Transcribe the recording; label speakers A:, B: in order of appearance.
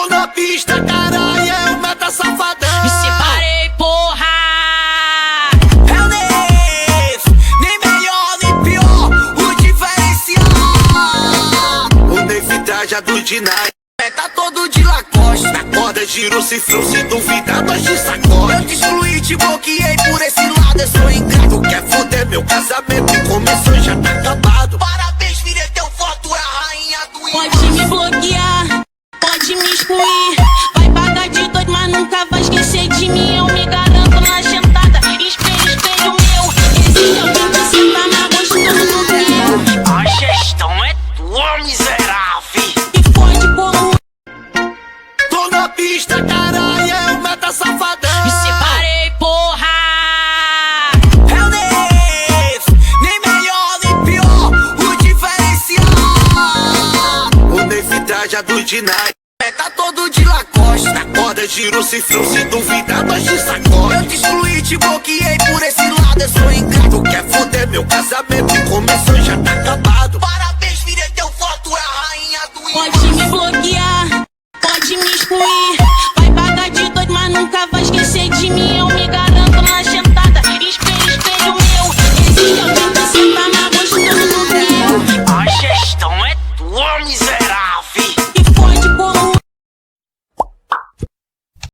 A: Tô na pista, caralho, é o meta safadão.
B: Me separei, porra.
A: É o Neif, nem melhor nem pior, o diferencial. O Neif trajado de Nike, tá todo de Lacoste. Na corda gira o cifrão, se duvidar nós te sacode. Eu te excluí, te bloqueei por esse lado, eu sou ingrato. Quer foder meu casamento e começou e já tá acabado. Parabéns, filha, teu voto é a rainha do
B: Pode me bloquear, pode me excluir. Vai pagar de doido, mas nunca vai esquecer de mim. Eu me garanto na jantada, espelho, espelho meu. Existe alguém que se tá mais gostoso que eu.
C: A gestão é tua, miserável.
B: E fode como
A: Tô na pista, caralho, é o meta safadão.
B: me separei, porra.
A: É o Neif, nem melhor nem pior, o diferencial. O Neif trajado de Nike, tá todo de Lacoste. Na corda gira o cifrão, se duvidar nós te sacode. Eu te excluí, te bloqueei por esse lado, eu sou ingrato. Quer foder meu casamento e começou e já tá acabado.